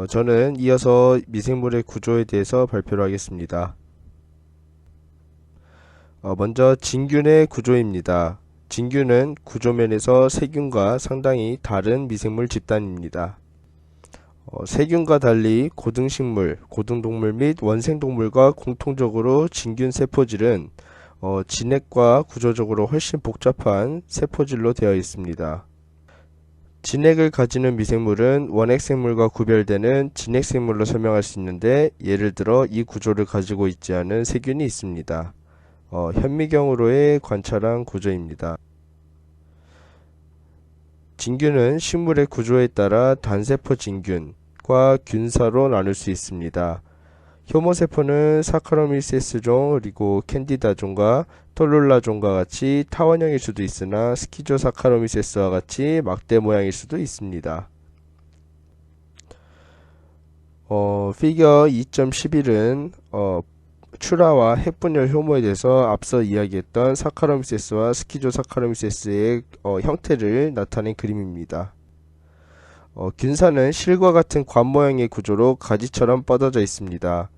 저는 이어서 미생물의 구조에 대해서 발표를 하겠습니다. 먼저 진균의 구조입니다. 진균은 구조면에서 세균과 상당히 다른 미생물 집단입니다. 세균과 달리 고등식물, 고등동물 및 원생동물과 공통적으로 진균 세포질은 진핵과 구조적으로 훨씬 복잡한 세포질로 되어 있습니다. 진핵을 가지는 미생물은 원핵생물과 구별되는 진핵생물로 설명할 수 있는데, 예를 들어 이 구조를 가지고 있지 않은 세균이 있습니다. 현미경으로의 관찰한 구조입니다. 진균은 식물의 구조에 따라 단세포 진균과 균사로 나눌 수 있습니다. 효모세포는 사카로미세스 종, 그리고 캔디다 종과 톨룰라 종과 같이 타원형일 수도 있으나 스키조사카로미세스와 같이 막대 모양일 수도 있습니다. 피겨 2.11은 출하와 핵분열 효모에 대해서 앞서 이야기했던 사카로미세스와 스키조사카로미세스의 형태를 나타낸 그림입니다. 균사는 실과 같은 관 모양의 구조로 가지처럼 뻗어져 있습니다.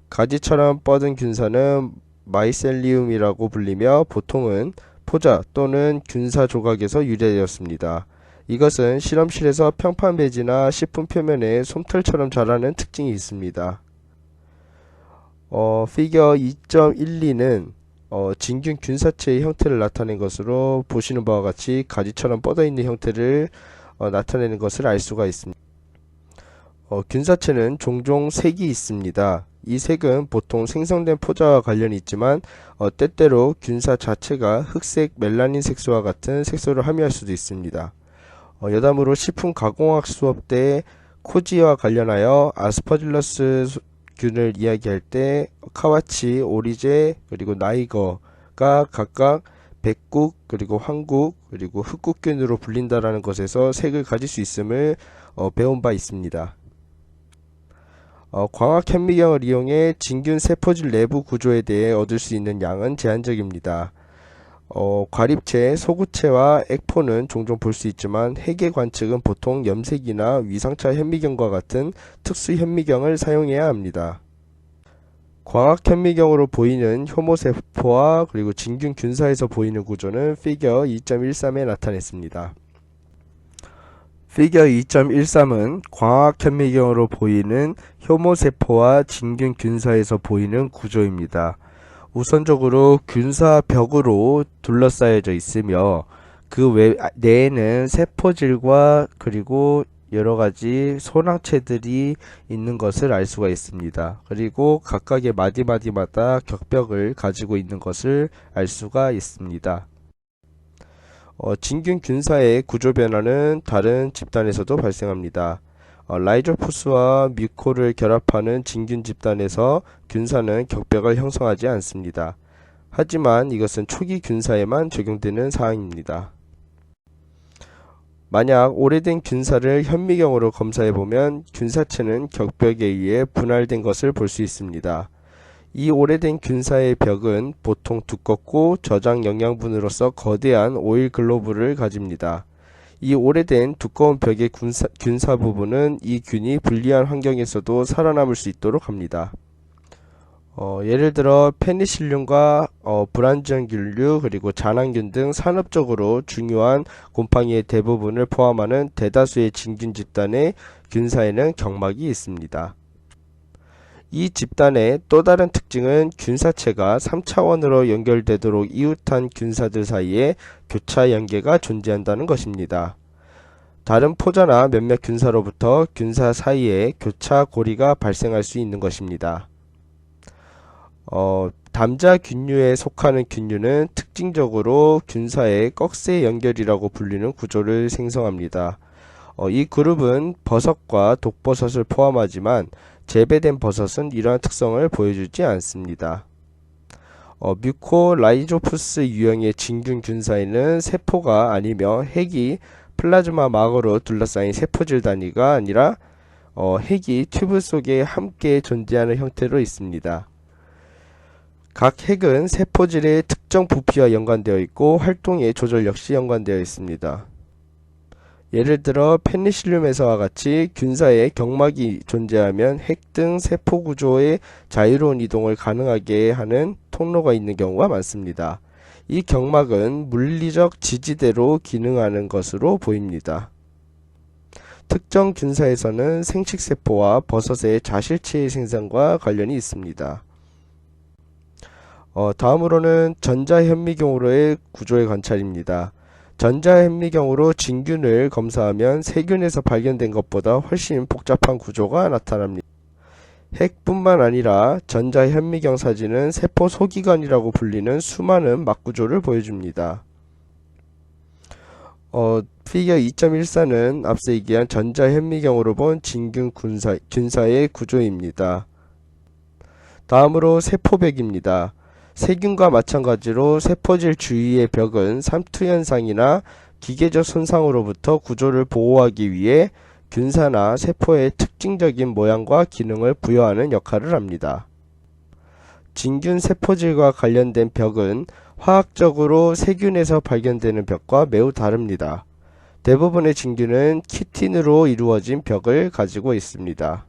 가지처럼 뻗은 균사는 마이셀리움이라고 불리며 보통은 포자 또는 균사 조각에서 유래되었습니다. 이것은 실험실에서 평판 배지나 식품 표면에 솜털처럼 자라는 특징이 있습니다. 피겨 2.12는 진균 균사체의 형태를 나타낸 것으로 보시는 바와 같이 가지처럼 뻗어 있는 형태를 나타내는 것을 알 수가 있습니다. 균사체는 종종 색이 있습니다. 이 색은 보통 생성된 포자와 관련이 있지만 때때로 균사 자체가 흑색 멜라닌 색소와 같은 색소를 함유할 수도 있습니다. 여담으로 식품 가공학 수업 때 코지와 관련하여 아스퍼질러스 균을 이야기할 때 카와치, 오리제, 그리고 나이거가 각각 백국, 그리고 황국, 그리고 흑국균으로 불린다라는 것에서 색을 가질 수 있음을 배운 바 있습니다. 광학 현미경을 이용해 진균 세포질 내부 구조에 대해 얻을 수 있는 양은 제한적입니다. 과립체, 소구체와 액포는 종종 볼 수 있지만 핵의 관측은 보통 염색이나 위상차 현미경과 같은 특수 현미경을 사용해야 합니다. 광학 현미경으로 보이는 효모세포와 그리고 진균 균사에서 보이는 구조는 피겨 2.13에 나타냈습니다. 피겨 2.13은 광학 현미경으로 보이는 효모세포와 진균 균사에서 보이는 구조입니다. 우선적으로 균사 벽으로 둘러싸여져 있으며 그 내에는 세포질과 그리고 여러가지 소랑체들이 있는 것을 알 수가 있습니다. 그리고 각각의 마디마디마다 격벽을 가지고 있는 것을 알 수가 있습니다. 진균 균사의 구조 변화는 다른 집단에서도 발생합니다. 라이조푸스와 뮤코를 결합하는 진균 집단에서 균사는 격벽을 형성하지 않습니다. 하지만 이것은 초기 균사에만 적용되는 사항입니다. 만약 오래된 균사를 현미경으로 검사해보면 균사체는 격벽에 의해 분할된 것을 볼 수 있습니다. 이 오래된 균사의 벽은 보통 두껍고 저장 영양분으로서 거대한 오일 글로브를 가집니다. 이 오래된 두꺼운 벽의 균사 부분은 이 균이 불리한 환경에서도 살아남을 수 있도록 합니다. 예를 들어 페니실륨과 불안전균류 그리고 잔항균 등 산업적으로 중요한 곰팡이의 대부분을 포함하는 대다수의 진균 집단의 균사에는 경막이 있습니다. 이 집단의 또 다른 특징은 균사체가 3차원으로 연결되도록 이웃한 균사들 사이에 교차 연계가 존재한다는 것입니다. 다른 포자나 몇몇 균사로부터 균사 사이에 교차 고리가 발생할 수 있는 것입니다. 담자균류에 속하는 균류는 특징적으로 균사의 꺽쇠 연결이라고 불리는 구조를 생성합니다. 이 그룹은 버섯과 독버섯을 포함하지만 재배된 버섯은 이러한 특성을 보여주지 않습니다. 뮤코라이조푸스 유형의 진균 균사에는 세포가 아니며 핵이 플라즈마 막으로 둘러싸인 세포질 단위가 아니라 핵이 튜브 속에 함께 존재하는 형태로 있습니다. 각 핵은 세포질의 특정 부피와 연관되어 있고 활동의 조절 역시 연관되어 있습니다. 예를 들어 페니실륨에서와 같이 균사에 경막이 존재하면 핵 등 세포 구조의 자유로운 이동을 가능하게 하는 통로가 있는 경우가 많습니다. 이 경막은 물리적 지지대로 기능하는 것으로 보입니다. 특정 균사에서는 생식세포와 버섯의 자실체의 생산과 관련이 있습니다. 다음으로는 전자현미경으로의 구조의 관찰입니다. 전자현미경으로 진균을 검사하면 세균에서 발견된 것보다 훨씬 복잡한 구조가 나타납니다. 핵뿐만 아니라 전자현미경 사진은 세포 소기관이라고 불리는 수많은 막구조를 보여줍니다. 피겨 2.14는 앞서 얘기한 전자현미경으로 본 진균 균사의 구조입니다. 다음으로 세포벽입니다. 세균과 마찬가지로 세포질 주위의 벽은 삼투현상이나 기계적 손상으로부터 구조를 보호하기 위해 균사나 세포의 특징적인 모양과 기능을 부여하는 역할을 합니다. 진균 세포질과 관련된 벽은 화학적으로 세균에서 발견되는 벽과 매우 다릅니다. 대부분의 진균은 키틴으로 이루어진 벽을 가지고 있습니다.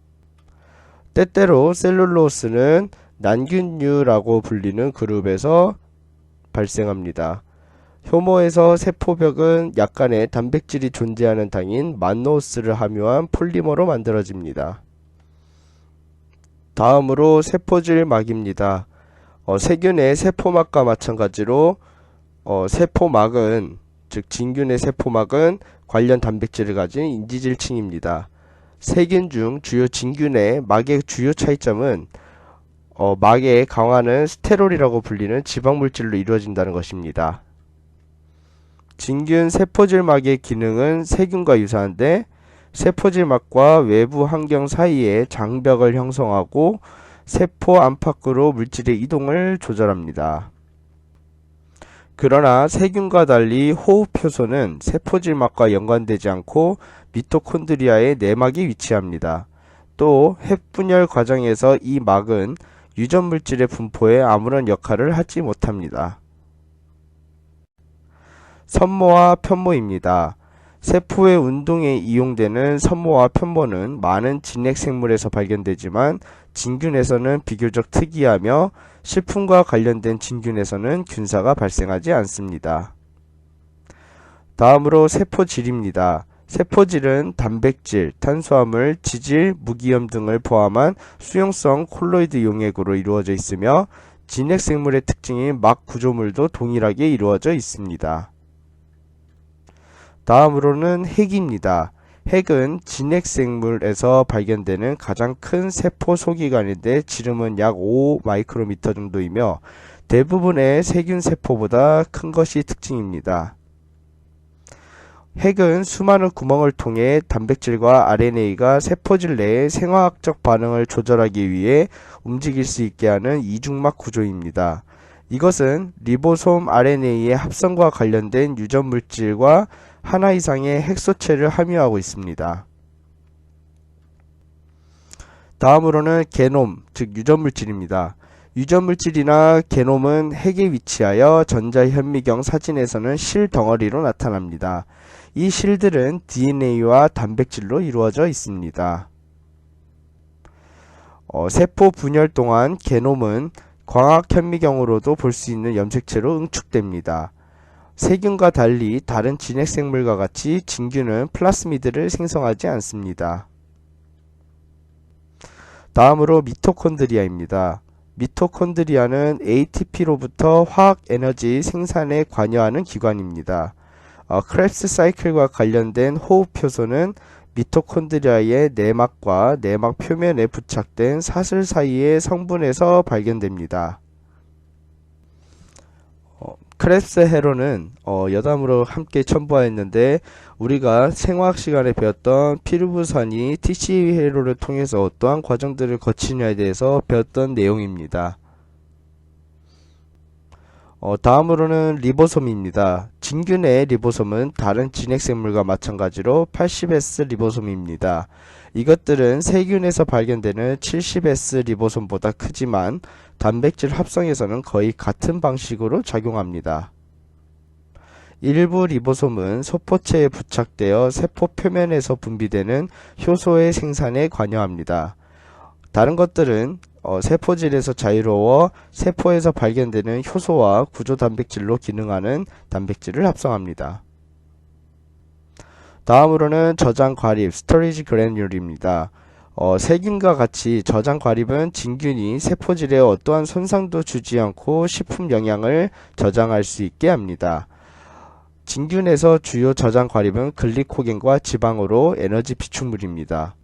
때때로 셀룰로스는 난균류라고 불리는 그룹에서 발생합니다. 효모에서 세포벽은 약간의 단백질이 존재하는 당인 만노스를 함유한 폴리머로 만들어집니다. 다음으로 세포질막입니다. 세균의 세포막과 마찬가지로 세포막은 즉 진균의 세포막은 관련 단백질을 가진 인지질층입니다. 세균 중 주요 진균의 막의 주요 차이점은 막에 강화하는 스테롤이라고 불리는 지방물질로 이루어진다는 것입니다. 진균 세포질막의 기능은 세균과 유사한데 세포질막과 외부 환경 사이에 장벽을 형성하고 세포 안팎으로 물질의 이동을 조절합니다. 그러나 세균과 달리 호흡효소는 세포질막과 연관되지 않고 미토콘드리아의 내막에 위치합니다. 또 핵분열 과정에서 이 막은 유전물질의 분포에 아무런 역할을 하지 못합니다. 선모와 편모입니다. 세포의 운동에 이용되는 선모와 편모는 많은 진핵생물에서 발견되지만 진균에서는 비교적 특이하며 식품과 관련된 진균에서는 균사가 발생하지 않습니다. 다음으로 세포질입니다. 세포질은 단백질, 탄수화물, 지질, 무기염 등을 포함한 수용성 콜로이드 용액으로 이루어져 있으며 진핵생물의 특징인 막 구조물도 동일하게 이루어져 있습니다. 다음으로는 핵입니다. 핵은 진핵생물에서 발견되는 가장 큰 세포 소기관인데 지름은 약 5 마이크로미터 정도이며 대부분의 세균 세포보다 큰 것이 특징입니다. 핵은 수많은 구멍을 통해 단백질과 RNA가 세포질 내의 생화학적 반응을 조절하기 위해 움직일 수 있게 하는 이중막 구조입니다. 이것은 리보솜 RNA의 합성과 관련된 유전물질과 하나 이상의 핵소체를 함유하고 있습니다. 다음으로는 게놈, 즉 유전물질입니다. 유전물질이나 게놈은 핵에 위치하여 전자현미경 사진에서는 실 덩어리로 나타납니다. 이 실들은 DNA와 단백질로 이루어져 있습니다. 세포 분열 동안 게놈은 광학현미경으로도 볼 수 있는 염색체로 응축됩니다. 세균과 달리 다른 진핵생물과 같이 진균은 플라스미드를 생성하지 않습니다. 다음으로 미토콘드리아입니다. 미토콘드리아는 ATP로부터 화학에너지 생산에 관여하는 기관입니다. 크랩스 사이클과 관련된 호흡효소는 미토콘드리아의 내막과 내막 표면에 부착된 사슬 사이의 성분에서 발견됩니다. 크랩스 회로는 여담으로 함께 첨부하였는데 우리가 생화학 시간에 배웠던 피루부산이 TCA 회로를 통해서 어떠한 과정들을 거치느냐에 대해서 배웠던 내용입니다. 다음으로는 리보솜입니다. 진균의 리보솜은 다른 진핵생물과 마찬가지로 80S 리보솜입니다. 이것들은 세균에서 발견되는 70S 리보솜보다 크지만 단백질 합성에서는 거의 같은 방식으로 작용합니다. 일부 리보솜은 소포체에 부착되어 세포 표면에서 분비되는 효소의 생산에 관여합니다. 다른 것들은 세포질에서 자유로워 세포에서 발견되는 효소와 구조 단백질로 기능하는 단백질을 합성합니다. 다음으로는 저장 과립, 스토리지 그래뉼입니다. 세균과 같이 저장 과립은 진균이 세포질에 어떠한 손상도 주지 않고 식품 영양을 저장할 수 있게 합니다. 진균에서 주요 저장 과립은 글리코겐과 지방으로 에너지 비축물입니다.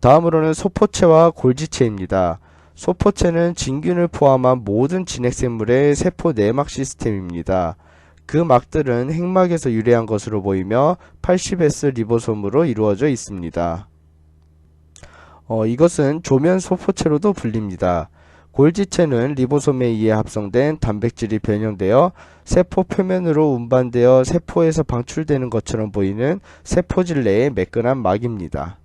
다음으로는 소포체와 골지체입니다. 소포체는 진균을 포함한 모든 진핵생물의 세포 내막 시스템입니다. 그 막들은 핵막에서 유래한 것으로 보이며 80S 리보솜으로 이루어져 있습니다. 이것은 조면 소포체로도 불립니다. 골지체는 리보솜에 의해 합성된 단백질이 변형되어 세포 표면으로 운반되어 세포에서 방출되는 것처럼 보이는 세포질 내의 매끈한 막입니다.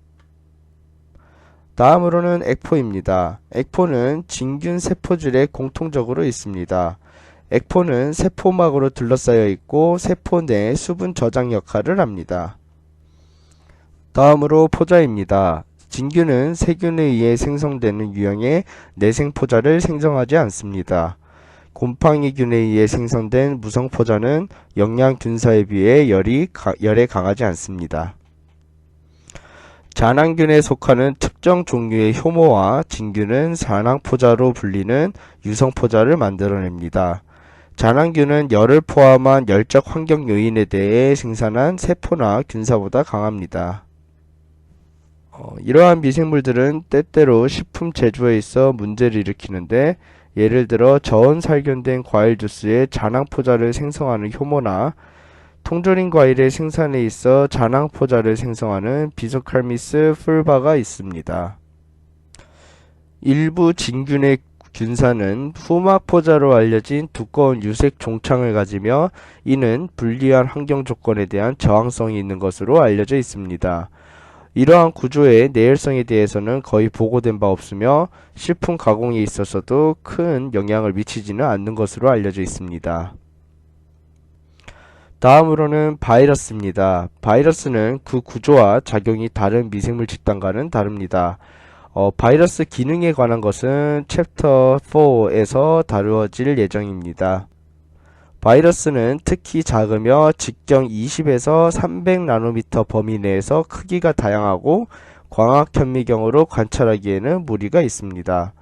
다음으로는 액포입니다. 액포는 진균 세포질에 공통적으로 있습니다. 액포는 세포막으로 둘러싸여 있고 세포 내 수분 저장 역할을 합니다. 다음으로 포자입니다. 진균은 세균에 의해 생성되는 유형의 내생포자를 생성하지 않습니다. 곰팡이균에 의해 생성된 무성포자는 영양균사에 비해 열에 강하지 않습니다. 잔항균에 속하는 특정 종류의 효모와 진균은 잔항포자로 불리는 유성포자를 만들어냅니다. 잔항균은 열을 포함한 열적 환경 요인에 대해 생산한 세포나 균사보다 강합니다. 이러한 미생물들은 때때로 식품 제조에 있어 문제를 일으키는데, 예를 들어 저온 살균된 과일 주스에 잔항포자를 생성하는 효모나 통조림 과일의 생산에 있어 잔항포자를 생성하는 비소칼미스 풀바가 있습니다. 일부 진균의 균사는 후막포자로 알려진 두꺼운 유색 종창을 가지며 이는 불리한 환경 조건에 대한 저항성이 있는 것으로 알려져 있습니다. 이러한 구조의 내열성에 대해서는 거의 보고된 바 없으며 식품 가공에 있어서도 큰 영향을 미치지는 않는 것으로 알려져 있습니다. 다음으로는 바이러스입니다. 바이러스는 그 구조와 작용이 다른 미생물 집단과는 다릅니다. 바이러스 기능에 관한 것은 챕터 4에서 다루어질 예정입니다. 바이러스는 특히 작으며 직경 20에서 300나노미터 범위 내에서 크기가 다양하고 광학 현미경으로 관찰하기에는 무리가 있습니다.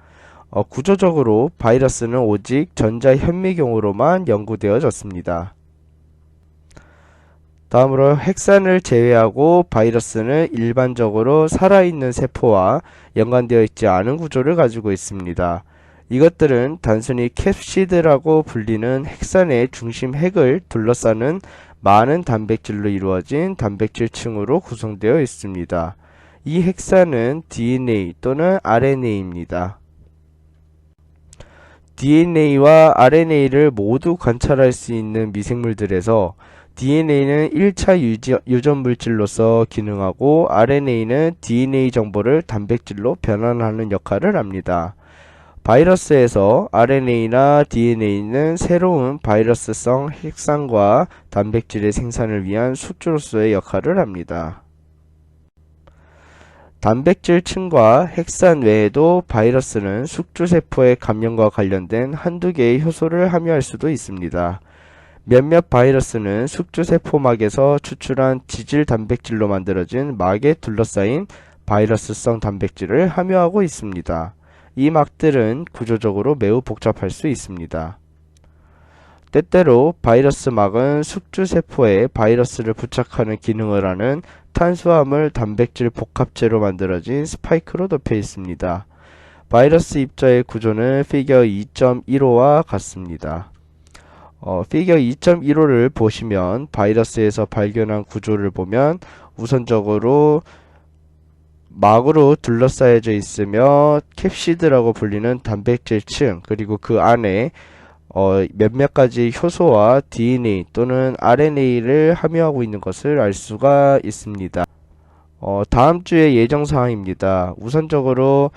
구조적으로 바이러스는 오직 전자 현미경으로만 연구되어졌습니다. 다음으로 핵산을 제외하고 바이러스는 일반적으로 살아있는 세포와 연관되어 있지 않은 구조를 가지고 있습니다. 이것들은 단순히 캡시드라고 불리는 핵산의 중심 핵을 둘러싸는 많은 단백질로 이루어진 단백질층으로 구성되어 있습니다. 이 핵산은 DNA 또는 RNA입니다. DNA와 RNA를 모두 관찰할 수 있는 미생물들에서 DNA는 1차 유전 물질로서 기능하고 RNA는 DNA 정보를 단백질로 변환하는 역할을 합니다. 바이러스에서 RNA나 DNA는 새로운 바이러스성 핵산과 단백질의 생산을 위한 숙주로서의 역할을 합니다. 단백질층과 핵산 외에도 바이러스는 숙주세포의 감염과 관련된 한두 개의 효소를 함유할 수도 있습니다. 몇몇 바이러스는 숙주세포막에서 추출한 지질 단백질로 만들어진 막에 둘러싸인 바이러스성 단백질을 함유하고 있습니다. 이 막들은 구조적으로 매우 복잡할 수 있습니다. 때때로 바이러스 막은 숙주세포에 바이러스를 부착하는 기능을 하는 탄수화물 단백질 복합체로 만들어진 스파이크로 덮여 있습니다. 바이러스 입자의 구조는 피겨 2.15와 같습니다. 피겨 2.15를 보시면 바이러스에서 발견한 구조를 보면 우선적으로 막으로 둘러싸여져 있으며 캡시드라고 불리는 단백질층, 그리고 그 안에 몇몇 가지 효소와 DNA 또는 RNA를 함유하고 있는 것을 알 수가 있습니다. 다음 주의 예정사항입니다. 우선적으로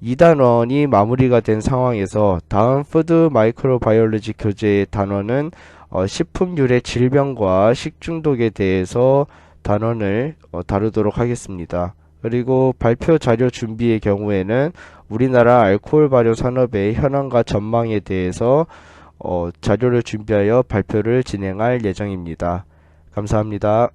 2단원이 마무리가 된 상황에서 다음 푸드 마이크로바이올로지 교재의 단원은 식품유래 질병과 식중독에 대해서 단원을 다루도록 하겠습니다. 그리고 발표 자료 준비의 경우에는 우리나라 알코올 발효 산업의 현황과 전망에 대해서 자료를 준비하여 발표를 진행할 예정입니다. 감사합니다.